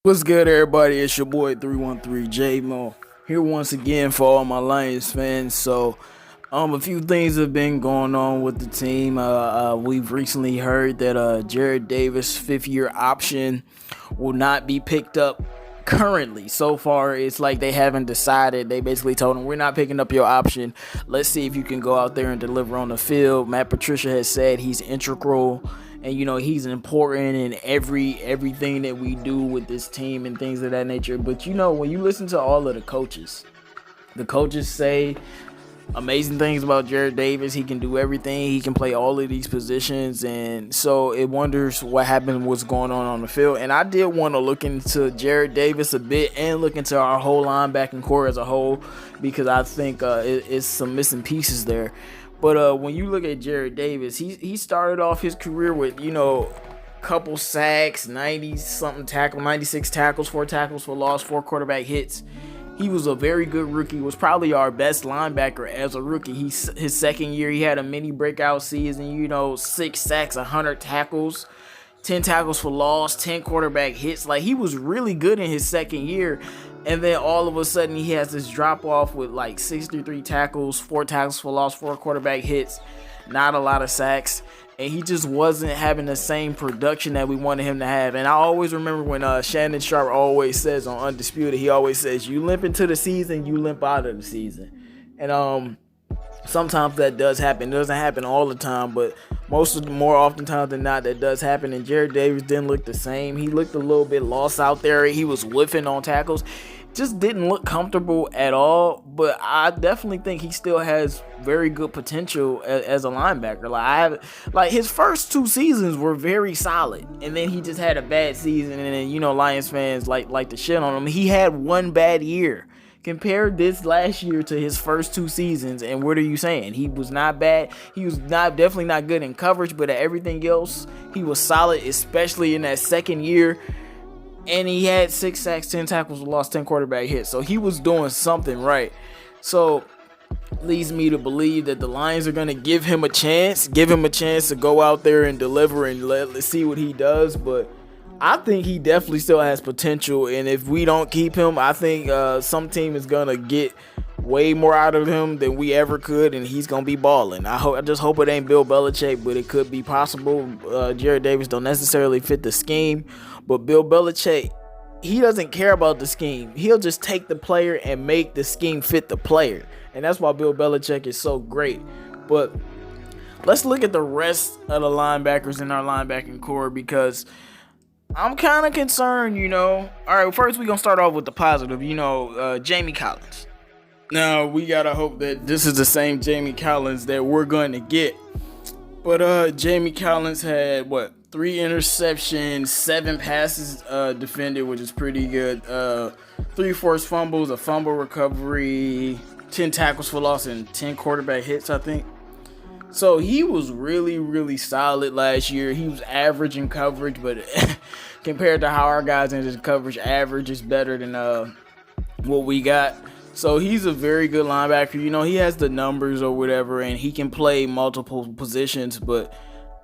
What's good, everybody? It's your boy 313 J Mo here once again for all my Lions fans. A few things have been going on with the team. We've recently heard that Jarrad Davis' fifth-year option will not be picked up currently. So far, it's like they haven't decided. They basically told him, we're not picking up your option. Let's see if you can go out there and deliver on the field. Matt Patricia has said he's integral, and he's important in everything that we do with this team and things of that nature. But when you listen to all of the coaches say amazing things about Jarrad Davis. He can do everything. He can play all of these positions, and so it wonders what happened, what's going on the field. And I did want to look into Jarrad Davis a bit and look into our whole linebacking core as a whole, because I think it's some missing pieces there. But when you look at Jarrad Davis, he started off his career with couple sacks, 90-something tackle, 96 tackles, 4 tackles for loss, 4 quarterback hits. He was a very good rookie. Was probably our best linebacker as a rookie. His second year, he had a mini breakout season. 6 sacks, 100 tackles, 10 tackles for loss, 10 quarterback hits. Like, he was really good in his second year. And then all of a sudden, he has this drop off with like 63 tackles, 4 tackles for loss, 4 quarterback hits, not a lot of sacks. And he just wasn't having the same production that we wanted him to have. And I always remember when Shannon Sharp always says on Undisputed, he always says, you limp into the season, you limp out of the season. And sometimes that does happen. It doesn't happen all the time, but more oftentimes than not, that does happen. And Jarrad Davis didn't look the same. He looked a little bit lost out there. He was whiffing on tackles. Just didn't look comfortable at all. But I definitely think he still has very good potential as a linebacker. Like his first 2 seasons were very solid, and then he just had a bad season. And then Lions fans like to shit on him. He had one bad year. Compare this last year to his first 2 seasons, and what are you saying? He was not bad. He was definitely not good in coverage, but at everything else, he was solid, especially in that second year. And he had 6 sacks, 10 tackles, lost 10 quarterback hits. So he was doing something right. So leads me to believe that the Lions are going to give him a chance to go out there and deliver, and let's see what he does. But I think he definitely still has potential, and if we don't keep him, I think some team is gonna get way more out of him than we ever could, and he's gonna be balling. I just hope it ain't Bill Belichick, but it could be possible. Jarrad Davis don't necessarily fit the scheme, but Bill Belichick, he doesn't care about the scheme. He'll just take the player and make the scheme fit the player, and that's why Bill Belichick is so great. But let's look at the rest of the linebackers in our linebacking core, because I'm kind of concerned, All right, first we're going to start off with the positive, Jamie Collins. Now, we got to hope that this is the same Jamie Collins that we're going to get. But Jamie Collins had, 3 interceptions, 7 passes defended, which is pretty good. 3 forced fumbles, a fumble recovery, 10 tackles for loss, and 10 quarterback hits, I think. So he was really, really solid last year. He was average in coverage, but compared to how our guys in his coverage, average is better than what we got. So he's a very good linebacker. He has the numbers or whatever, and he can play multiple positions, but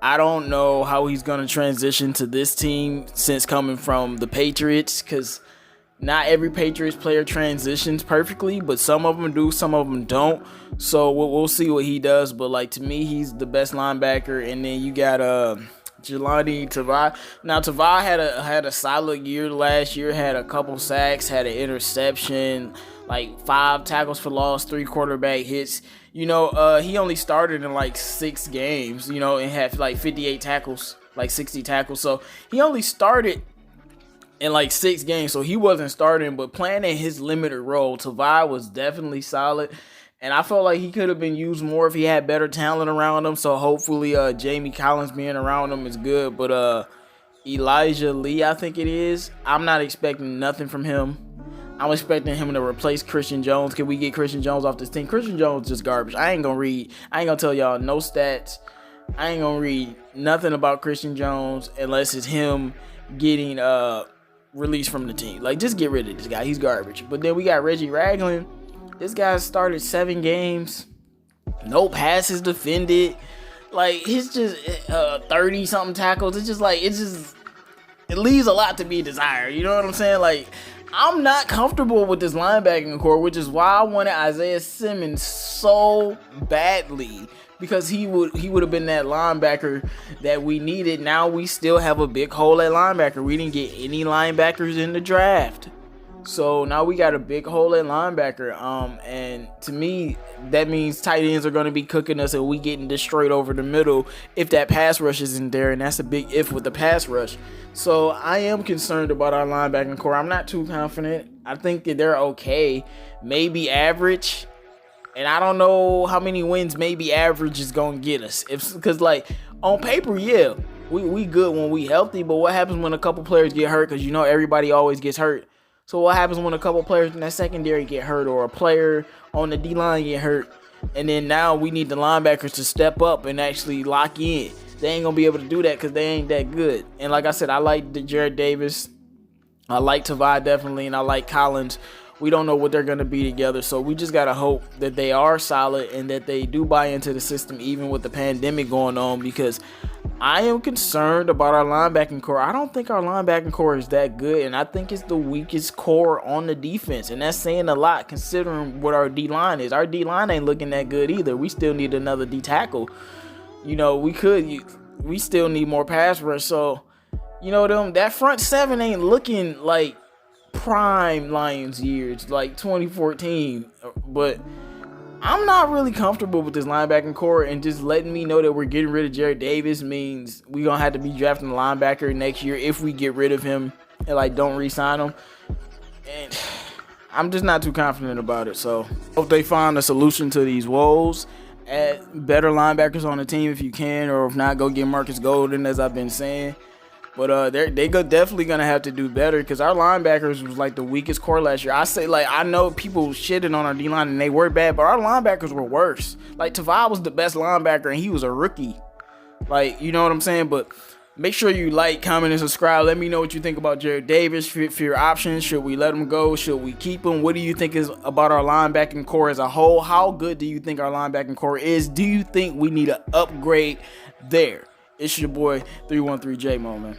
I don't know how he's going to transition to this team since coming from the Patriots, because not every Patriots player transitions perfectly, but some of them do, some of them don't. So we'll see what he does. But to me, he's the best linebacker. And then you got Jelani Tavai. Now Tavai had a solid year last year. Had a couple sacks, had an interception, 5 tackles for loss, 3 quarterback hits. He only started in 6 games. And had 58 tackles, 60 tackles. So he only started in 6 games, so he wasn't starting, but playing in his limited role, Tavai was definitely solid, and I felt like he could have been used more if he had better talent around him. So hopefully Jamie Collins being around him is good. But Elijah Lee, I think it is, I'm not expecting nothing from him. I'm expecting him to replace Christian Jones. Can we get Christian Jones off this team? Christian Jones is just garbage. I ain't gonna tell y'all no stats. I ain't gonna read nothing about Christian Jones unless it's him getting released from the team. Just get rid of this guy. He's garbage. But then we got Reggie Ragland. This guy started 7 games. No passes defended. He's just 30-something tackles. It's just it leaves a lot to be desired. You know what I'm saying? Like, I'm not comfortable with this linebacking core, which is why I wanted Isaiah Simmons so badly, because he would have been that linebacker that we needed. Now we still have a big hole at linebacker. We didn't get any linebackers in the draft. So now we got a big hole at linebacker. And to me, that means tight ends are going to be cooking us and we getting destroyed over the middle if that pass rush isn't there. And that's a big if with the pass rush. So I am concerned about our linebacking core. I'm not too confident. I think that they're okay, maybe average. And I don't know how many wins maybe average is going to get us. Because, like, on paper, yeah, we good when we healthy. But what happens when a couple players get hurt? Because, you know, everybody always gets hurt. So what happens when a couple players in that secondary get hurt, or a player on the D-line get hurt? And then now we need the linebackers to step up and actually lock in. They ain't going to be able to do that because they ain't that good. And like I said, I like the Jarrad Davis. I like Tavai definitely, and I like Collins. We don't know what they're going to be together, so we just got to hope that they are solid and that they do buy into the system even with the pandemic going on, because I am concerned about our linebacking core. I don't think our linebacking core is that good, and I think it's the weakest core on the defense, and that's saying a lot considering what our D-line is. Our D-line ain't looking that good either. We still need another D-tackle. You know, we still need more pass rush, so, you know, that front seven ain't looking like prime Lions years, like 2014, but I'm not really comfortable with this linebacking core, and just letting me know that we're getting rid of Jarrad Davis means we're gonna have to be drafting a linebacker next year if we get rid of him and like don't re-sign him. And I'm just not too confident about it. So hope they find a solution to these woes. Add better linebackers on the team if you can, or if not, go get Marcus Golden, as I've been saying. But they definitely going to have to do better, because our linebackers was like the weakest core last year. I say, like, I know people shitting on our D-line and they were bad, but our linebackers were worse. Like, Tavai was the best linebacker and he was a rookie. Like, you know what I'm saying? But make sure you like, comment, and subscribe. Let me know what you think about Jarrad Davis for your options. Should we let him go? Should we keep him? What do you think is about our linebacking core as a whole? How good do you think our linebacking core is? Do you think we need an upgrade there? It's your boy 313 J-Mo, man.